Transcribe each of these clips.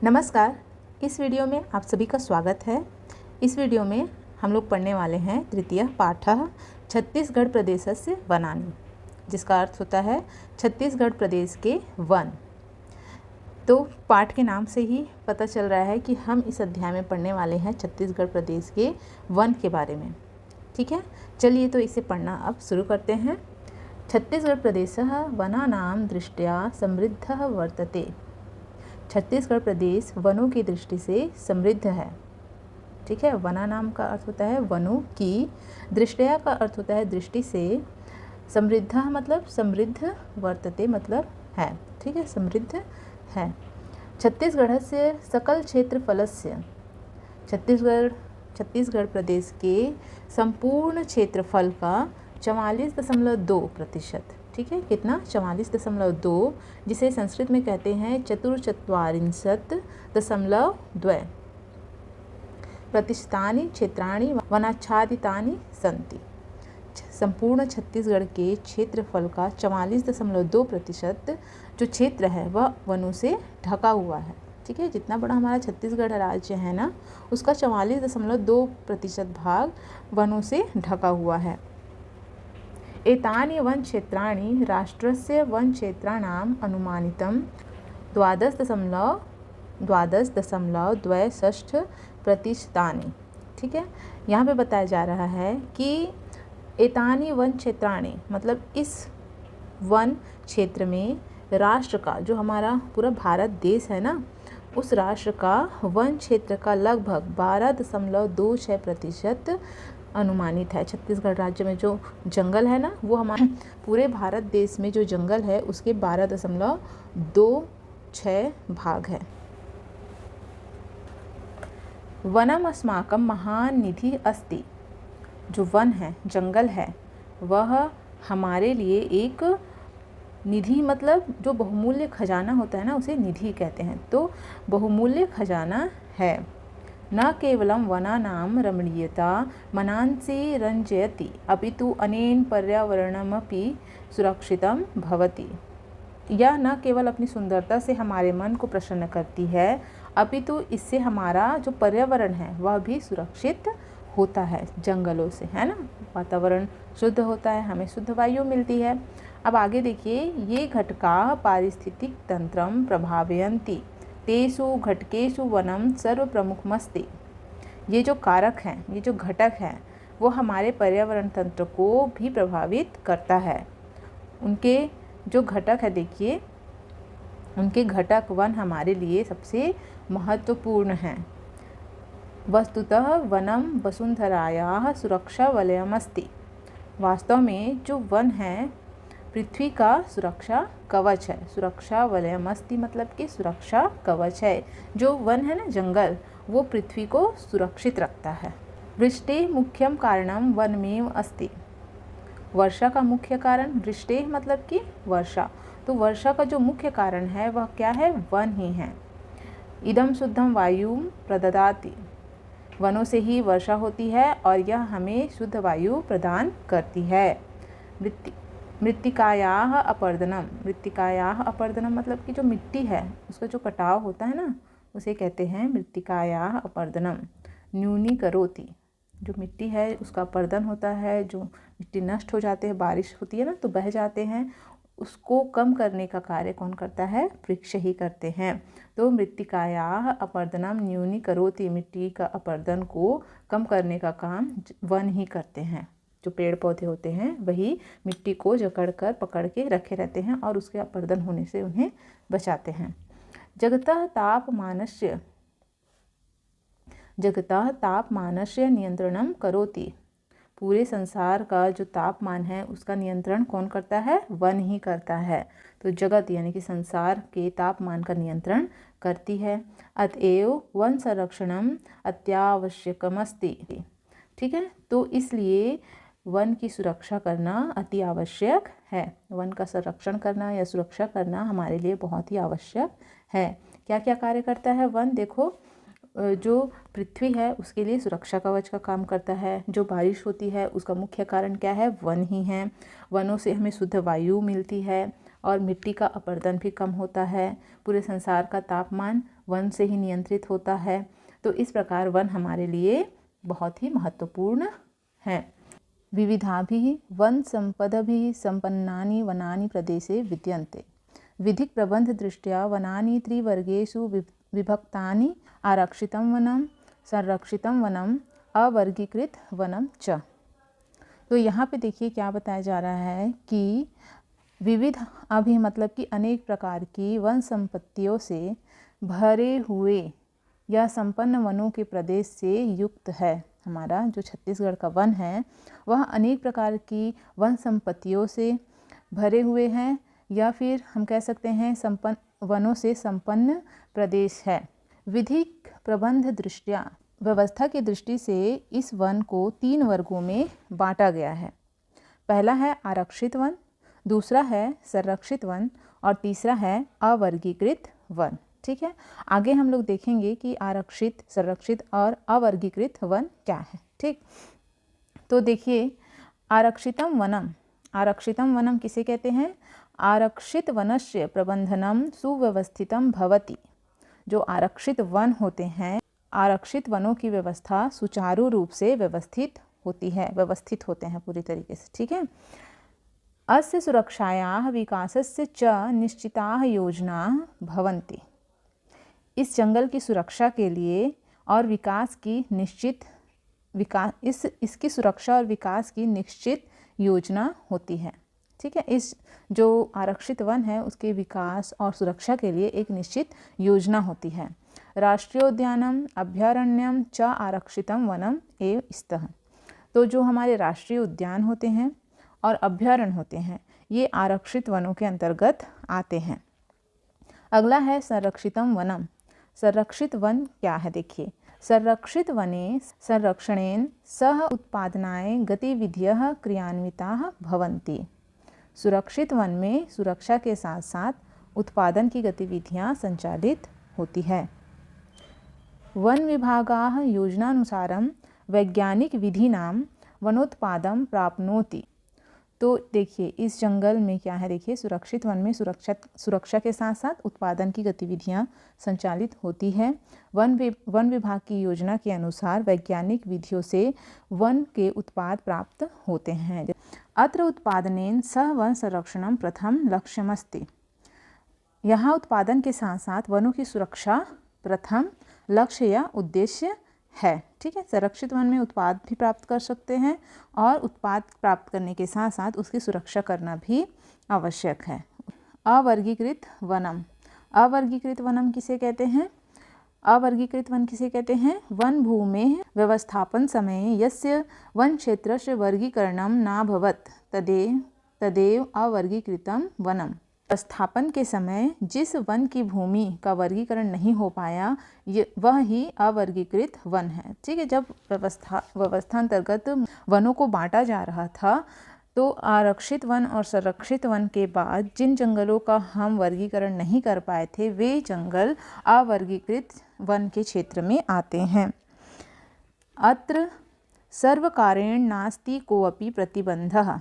नमस्कार। इस वीडियो में आप सभी का स्वागत है। इस वीडियो में हम लोग पढ़ने वाले हैं तृतीय पाठः छत्तीसगढ़ प्रदेशस्य वनानि, जिसका अर्थ होता है छत्तीसगढ़ प्रदेश के वन। तो पाठ के नाम से ही पता चल रहा है कि हम इस अध्याय में पढ़ने वाले हैं छत्तीसगढ़ प्रदेश के वन के बारे में। ठीक है, चलिए तो इसे पढ़ना अब शुरू करते हैं। छत्तीसगढ़ प्रदेशः वनानां दृष्ट्या समृद्धः वर्तते। छत्तीसगढ़ प्रदेश वनों की दृष्टि से समृद्ध है। ठीक है, वना नाम का अर्थ होता है वनों की, दृष्टया का अर्थ होता है दृष्टि से, समृद्ध मतलब समृद्ध, वर्तते मतलब है। ठीक है, समृद्ध है। छत्तीसगढ़ से सकल क्षेत्रफलस्य, छत्तीसगढ़ प्रदेश के संपूर्ण क्षेत्रफल का 44.2%। ठीक है, कितना? 44.2, जिसे संस्कृत में कहते हैं 44.2 प्रतिशतानि क्षेत्राणि वनाच्छादितानि सन्ति। संपूर्ण छत्तीसगढ़ के क्षेत्रफल का 44.2% जो क्षेत्र है वह वनों से ढका हुआ है। ठीक है, जितना बड़ा हमारा छत्तीसगढ़ राज्य है ना, उसका 44.2% भाग वनों से ढका हुआ है। एतानि वन क्षेत्राणि राष्ट्रस्य वन क्षेत्राणाम् अनुमानितं 12.26%। ठीक है, यहाँ पे बताया जा रहा है कि एतानि वन क्षेत्राणि मतलब इस वन क्षेत्र में राष्ट्र का, जो हमारा पूरा भारत देश है ना, उस राष्ट्र का वन क्षेत्र का लगभग 12.26% अनुमानित है। छत्तीसगढ़ राज्य में जो जंगल है ना, वो हमारे पूरे भारत देश में जो जंगल है उसके 12.26 भाग है। वनम अस्माकं महान निधि अस्ति। जो वन है, जंगल है, वह हमारे लिए एक निधि मतलब जो बहुमूल्य खजाना होता है ना, उसे निधि कहते हैं। तो बहुमूल्य खजाना है। न केवलं वनानां रमणीयता मनांसि रंजयति अपितु अनेन पर्यावरणमपि सुरक्षितं भवति। यह न केवल अपनी सुंदरता से हमारे मन को प्रसन्न करती है, अपितु इससे हमारा जो पर्यावरण है वह भी सुरक्षित होता है। जंगलों से, है ना, वातावरण शुद्ध होता है, हमें शुद्ध वायु मिलती है। अब आगे देखिए, ये घटका पारिस्थितिक तंत्रं प्रभावयन्ति तेषु घटकेषु वनम सर्व प्रमुखमस्ति। ये जो कारक हैं, ये जो घटक हैं, वो हमारे पर्यावरण तंत्र को भी प्रभावित करता है। उनके जो घटक है, देखिए उनके घटक वन हमारे लिए सबसे महत्वपूर्ण हैं। वस्तुतः वनम वसुंधरायाः सुरक्षा वलयमस्ति। वास्तव में जो वन है पृथ्वी का सुरक्षा कवच है। सुरक्षा वलयमस्ति मतलब कि सुरक्षा कवच है। जो वन है ना, जंगल, वो पृथ्वी को सुरक्षित रखता है। वृष्टि मुख्यम कारणम वनमेव अस्ति। वर्षा का मुख्य कारण, वृष्टि मतलब कि वर्षा, तो वर्षा का जो मुख्य कारण है वह क्या है? वन ही है। इदम शुद्धम वायु प्रददाति। वनों से ही वर्षा होती है और यह हमें शुद्ध वायु प्रदान करती है। मृत्तिकायाः अपर्दनम। मृत्तिकायाः अपर्दनम मतलब कि जो मिट्टी है उसका जो कटाव होता है ना, उसे कहते हैं मृत्तिकायाः अपर्दनम। न्यूनीकरोति। जो मिट्टी है उसका अपर्दन होता है, जो मिट्टी नष्ट हो जाते हैं, बारिश होती है ना तो बह जाते हैं, उसको कम करने का कार्य कौन करता है? वृक्ष ही करते हैं। तो मृत्तिकायाः अपर्दनम न्यूनीकरोति। मिट्टी का अपर्दन को कम करने का काम वन ही करते हैं। जो पेड़ पौधे होते हैं वही मिट्टी को जकड़ कर पकड़ के रखे रहते हैं और उसके अपर्दन होने से उन्हें बचाते हैं। जगतः तापमानस्य नियंत्रणम करोति। पूरे संसार का जो तापमान है उसका नियंत्रण कौन करता है? वन ही करता है। तो जगत यानी कि संसार के तापमान का नियंत्रण करती है। अतएव वन संरक्षणम अत्यावश्यकमस्ति। ठीक है, तो इसलिए वन की सुरक्षा करना अति आवश्यक है। वन का संरक्षण करना या सुरक्षा करना हमारे लिए बहुत ही आवश्यक है। क्या क्या कार्य करता है वन? देखो, जो पृथ्वी है उसके लिए सुरक्षा कवच का काम करता है। जो बारिश होती है उसका मुख्य कारण क्या है? वन ही है। वनों से हमें शुद्ध वायु मिलती है और मिट्टी का अपरदन भी कम होता है। पूरे संसार का तापमान वन से ही नियंत्रित होता है। तो इस प्रकार वन हमारे लिए बहुत ही महत्वपूर्ण है। विविधाभिः वन संपदभिः संपन्नानि वनानि प्रदेशे विद्यन्ते। विधिक प्रबंध दृष्ट्या वनानि त्रिवर्गेषु विभक्तानि आरक्षितं वनं, संरक्षितं वनं, अवर्गीकृत वनं च। तो यहाँ पे देखिए क्या बताया जा रहा है कि विविध अभी मतलब कि अनेक प्रकार की वन संपत्तियों से भरे हुए या संपन्न वनों के प्रदेश से युक्त है। हमारा जो छत्तीसगढ़ का वन है वह अनेक प्रकार की वन संपत्तियों से भरे हुए हैं, या फिर हम कह सकते हैं संपन्न वनों से संपन्न प्रदेश है। विधिक प्रबंध दृष्टया व्यवस्था की दृष्टि से इस वन को 3 वर्गों में बांटा गया है। पहला है आरक्षित वन, दूसरा है संरक्षित वन और तीसरा है अवर्गीकृत वन। ठीक है, आगे हम लोग देखेंगे कि आरक्षित, संरक्षित और अवर्गीकृत वन क्या है। ठीक, तो देखिए आरक्षितम वनम, आरक्षितम वनम किसे कहते हैं? आरक्षित वनस्य प्रबंधनम सुव्यवस्थितम भवति। जो आरक्षित वन होते हैं, आरक्षित वनों की व्यवस्था सुचारू रूप से व्यवस्थित होती है, व्यवस्थित होते हैं पूरी तरीके से। ठीक है, अस्य सुरक्षायाः विकासस्य च निश्चिताः योजनाः भवन्ति। इस जंगल की सुरक्षा के लिए और विकास की निश्चित इसकी सुरक्षा और विकास की निश्चित योजना होती है। ठीक है, इस जो आरक्षित वन है उसके विकास और सुरक्षा के लिए एक निश्चित योजना होती है। राष्ट्रीयोद्यानम अभयारण्यम च आरक्षितम वनम एव स्तः। तो जो हमारे राष्ट्रीय उद्यान होते हैं और अभयारण्य होते हैं ये आरक्षित वनों के अंतर्गत आते हैं। अगला है संरक्षितम वनम। संरक्षित वन क्या है? देखिए, संरक्षित वने संरक्षणेन सह उत्पादनाय गतिविधियः क्रियान्विताः भवन्ति। सुरक्षित वन में सुरक्षा के साथ साथ उत्पादन की गतिविधियां संचालित होती है। वन विभागाः योजनानुसारं वैज्ञानिक विधिनां वनोत्पादं प्राप्नोति। तो देखिए इस जंगल में क्या है, देखिए सुरक्षित वन में सुरक्षा के साथ साथ उत्पादन की गतिविधियां संचालित होती है। वन विभाग की योजना के अनुसार वैज्ञानिक विधियों से वन के उत्पाद प्राप्त होते हैं। अत्र उत्पादनेन सह वन संरक्षणम प्रथम लक्ष्यमस्ति। यहाँ उत्पादन के साथ साथ वनों की सुरक्षा प्रथम लक्ष्य या उद्देश्य है। ठीक है, संरक्षित वन में उत्पाद भी प्राप्त कर सकते हैं और उत्पाद प्राप्त करने के साथ साथ उसकी सुरक्षा करना भी आवश्यक है। अवर्गीकृत वनम। अवर्गीकृत वनम किसे कहते हैं? अवर्गीकृत वन किसे कहते हैं? वन भूमि व्यवस्थापन समय यस्य वन क्षेत्रस्य वर्गीकरणम नाभवत् तदेव अवर्गीकृतम वनम। व्यवस्थापन के समय जिस वन की भूमि का वर्गीकरण नहीं हो पाया वह ही अवर्गीकृत वन है। ठीक है, जब व्यवस्था अंतर्गत वनों को बांटा जा रहा था तो आरक्षित वन और संरक्षित वन के बाद जिन जंगलों का हम वर्गीकरण नहीं कर पाए थे वे जंगल अवर्गीकृत वन के क्षेत्र में आते हैं। अत्र सर्वकारेण नास्ति कोऽपि प्रतिबंधः।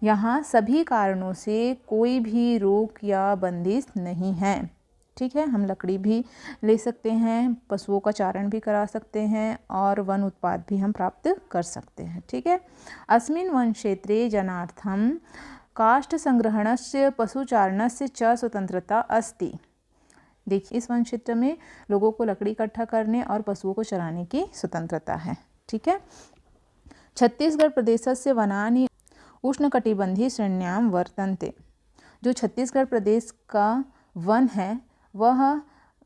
यहाँ सभी कारणों से कोई भी रोक या बंदिश नहीं है। ठीक है, हम लकड़ी भी ले सकते हैं, पशुओं का चारण भी करा सकते हैं और वन उत्पाद भी हम प्राप्त कर सकते हैं। ठीक है, अस्मिन् वन क्षेत्रे जनार्थं काष्ठ संग्रहणस्य पशुचारणस्य च स्वतंत्रता अस्ति। देखिए इस वन क्षेत्र में लोगों को लकड़ी इकट्ठा करने और पशुओं को चराने की स्वतंत्रता है। ठीक है, छत्तीसगढ़ प्रदेशस्य वनानि उष्णकटिबंधीय श्रेण्यां वर्तन्ते। जो छत्तीसगढ़ प्रदेश का वन है वह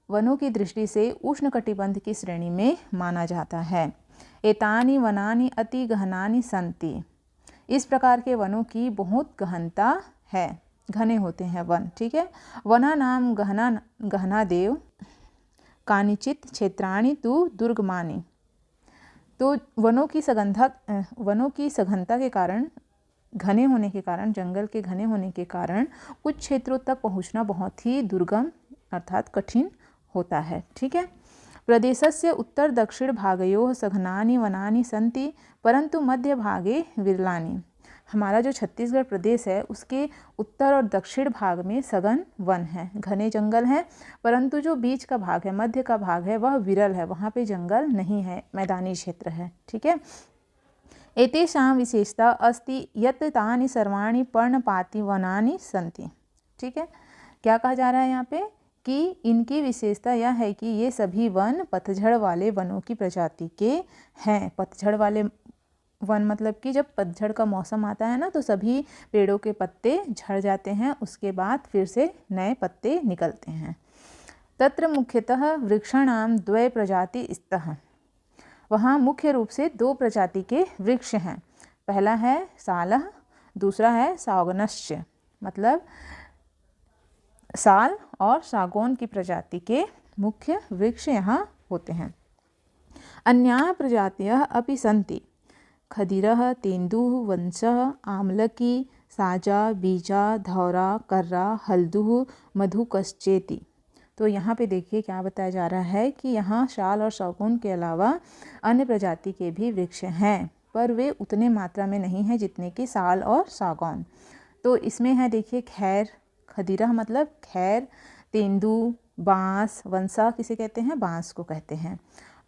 वनों की दृष्टि से उष्णकटिबंध की श्रेणी में माना जाता है। एतानि वनानि अति गहनानि सन्ति। इस प्रकार के वनों की बहुत गहनता है, घने होते हैं वन। ठीक है, वनानां गहनादेव कानिचित् क्षेत्राणि तु दुर्गमानि। तो वनों की सघनता के कारण, घने होने के कारण, जंगल के घने होने के कारण कुछ क्षेत्रों तक पहुंचना बहुत ही दुर्गम अर्थात कठिन होता है। ठीक है, प्रदेशस्य उत्तर दक्षिण भागयोः सघनानि वनानि सन्ति परंतु मध्य भागे विरलानि। हमारा जो छत्तीसगढ़ प्रदेश है उसके उत्तर और दक्षिण भाग में सघन वन है, घने जंगल हैं, परंतु जो बीच का भाग है, मध्य का भाग है, वह विरल है, वहाँ पे जंगल नहीं है, मैदानी क्षेत्र है। ठीक है। एतेषां विशेषता अस्ति यत् तानि सर्वाणि पर्णपाती वनानि सन्ति। ठीक है, क्या कहा जा रहा है यहाँ पे कि इनकी विशेषता यह है कि ये सभी वन पतझड़ वाले वनों की प्रजाति के हैं। पतझड़ वाले वन मतलब कि जब पतझड़ का मौसम आता है ना, तो सभी पेड़ों के पत्ते झड़ जाते हैं, उसके बाद फिर से नए पत्ते निकलते हैं। तत्र मुख्यतः वृक्षाणाम द्वय प्रजाति स्तः। वहाँ मुख्य रूप से 2 प्रजाति के वृक्ष हैं। पहला है सालः, दूसरा है सागौनश्च, मतलब साल और सागौन की प्रजाति के मुख्य वृक्ष यहाँ होते हैं। अन्याः प्रजातयः अपि सन्ति। खदिरः, तेन्दुः, वंशः, आमलकी, साजा, बीजा, धौरा, कर्रा, हल्दुः, मधुकश्चेति। तो यहाँ पे देखिए क्या बताया जा रहा है कि यहाँ शाल और सागौन के अलावा अन्य प्रजाति के भी वृक्ष हैं, पर वे उतने मात्रा में नहीं हैं जितने कि साल और सागौन। तो इसमें है देखिए खैर, खदिरा मतलब खैर, तेंदू, बांस, वंसा किसे कहते हैं, बांस को कहते हैं।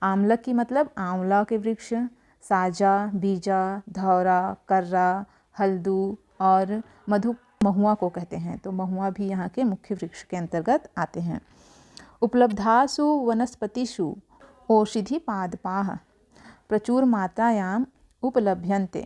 आमलक की मतलब आंवला के वृक्ष, साजा, बीजा, धौरा, कर्रा, हल्दू और मधु महुआ को कहते हैं। तो महुआ भी यहाँ के मुख्य वृक्ष के अंतर्गत आते हैं। उपलब्धासु वनस्पतिषु औषधिपादपाः प्रचुर मात्रायाम उपलभ्यन्ते।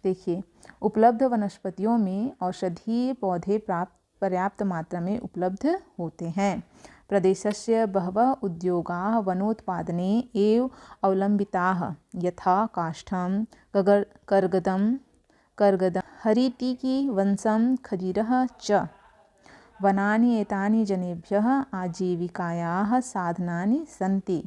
देखिए, उपलब्ध वनस्पतियों में औषधीय पौधे पर्याप्त मात्रा में उपलब्ध होते हैं। प्रदेशस्य बहवः उद्योगाः वनोत्पादने एव अवलम्बिताः, यथा काष्ठं, कर्गदं, हरितिकी, वंशं, खदिरः च। वनानि एतानि जनेभ्यः आजीविकायाः साधनानि सन्ति।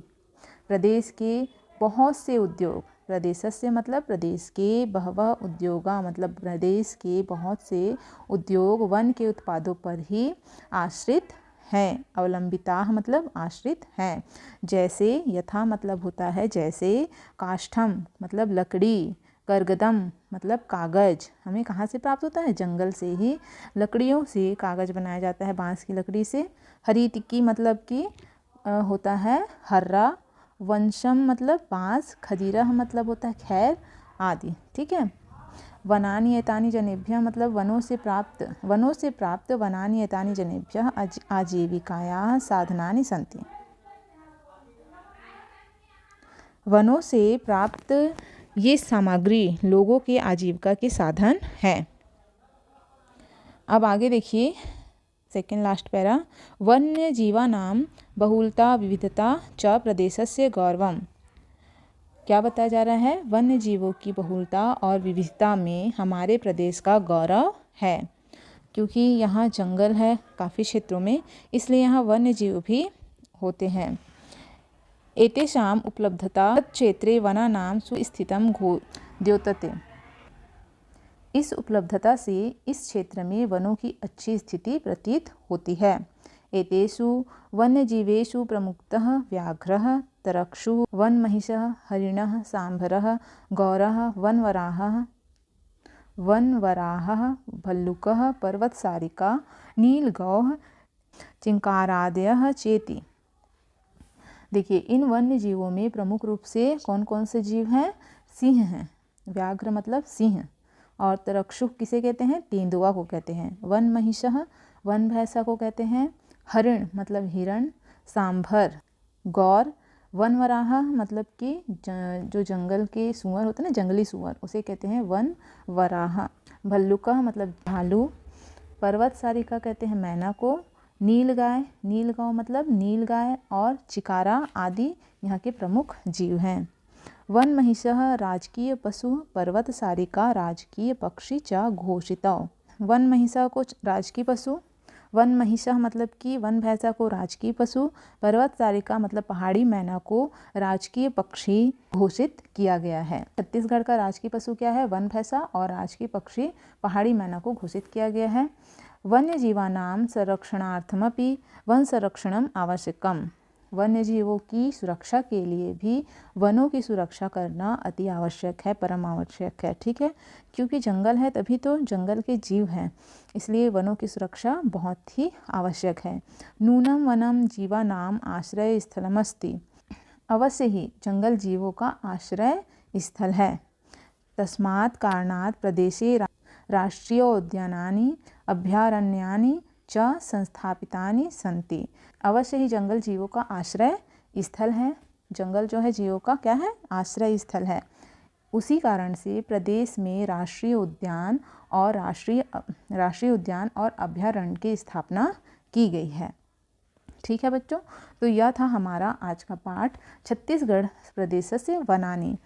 प्रदेश के बहुत से उद्योग, प्रदेशस्य मतलब प्रदेश के, बहवः उद्योगा मतलब प्रदेश के बहुत से उद्योग वन के उत्पादों पर ही आश्रित हैं। अवलंबिता मतलब आश्रित हैं। जैसे, यथा मतलब होता है जैसे, काष्ठम मतलब लकड़ी, कर्गदम मतलब कागज, हमें कहाँ से प्राप्त होता है, जंगल से ही लकड़ियों से कागज बनाया जाता है, बांस की लकड़ी से। हरितिकी मतलब कि होता है हर्रा, वंशम मतलब बांस, खदिरा मतलब होता है खैर आदि। ठीक है। वनानि एतानि जनेभ्यः मतलब वनों से प्राप्त वनानि एतानि जनेभ्यः आजीविकायाः साधनानि सन्ति। वनों से प्राप्त ये सामग्री लोगों के आजीविका के साधन हैं। अब आगे देखिए सेकेंड लास्ट पैरा। वन्य जीवानां बहुलता विविधता च प्रदेशस्य गौरवम्। क्या बताया जा रहा है, वन्य जीवों की बहुलता और विविधता में हमारे प्रदेश का गौरव है। क्योंकि यहाँ जंगल है काफ़ी क्षेत्रों में, इसलिए यहाँ वन्य जीव भी होते हैं। एतेषाम् उपलब्धता क्षेत्रे वनानां सुस्थितं द्योतते। इस उपलब्धता से इस क्षेत्र में वनों की अच्छी स्थिति प्रतीत होती है। एतेषु वन्यजीवेषु प्रमुखतः व्याघ्रः, तरक्षुः, वनमहिषः, हरिणः, सांभरः, गौरः, वनवराहः, भल्लुकः, पर्वतसारिका, नीलगौः, चिंकारादयः चेति। देखिए, इन वन्य जीवों में प्रमुख रूप से कौन कौन से जीव हैं? सिंह हैं, व्याघ्र मतलब सिंह, और तरक्षु किसे कहते हैं? तेंदुआ को कहते हैं। वन महिषः वन भैंसा को कहते हैं। हरिण मतलब हिरण, सांभर गौर, वनवराह मतलब कि जो जंगल के सुअर होते हैं ना, जंगली सुअर, उसे कहते हैं वन वराह। भल्लुका मतलब भालू, पर्वत सारिका कहते हैं मैना को, नीलगाय, नीलगांव मतलब नीलगाय, और चिकारा आदि यहाँ के प्रमुख जीव हैं। वन महिषः राजकीय पशु, पर्वत सारिका राजकीय पक्षी च घोषितौ। वन महिषा को राजकीय पशु, वन महिषा मतलब कि वन भैंसा को राजकीय पशु, पर्वत सारिका मतलब पहाड़ी मैना को राजकीय पक्षी घोषित किया गया है। छत्तीसगढ़ का राजकीय पशु क्या है? वन भैंसा, और राजकीय पक्षी पहाड़ी मैना को घोषित किया गया है। वन्य जीवानां संरक्षणार्थमपि वन संरक्षणम आवश्यकम। वन्य जीवों की सुरक्षा के लिए भी वनों की सुरक्षा करना अति आवश्यक है, परम आवश्यक है। ठीक है, क्योंकि जंगल है तभी तो जंगल के जीव हैं, इसलिए वनों की सुरक्षा बहुत ही आवश्यक है। नूनम वनम जीवानाम आश्रय स्थलमस्ति, अवश्य ही जंगल जीवों का आश्रय स्थल है। तस्मात् कारणात् प्रदेशे राष्ट्रीयोद्यानानि अभयारण्यानि च संस्थापितानि सन्ति। अवश्य ही जंगल जीवों का आश्रय स्थल है। जंगल जो है जीवों का क्या है, आश्रय स्थल है। उसी कारण से प्रदेश में राष्ट्रीय उद्यान और अभयारण्य की स्थापना की गई है। ठीक है बच्चों, तो यह था हमारा आज का पाठ छत्तीसगढ़ प्रदेश से वनानि।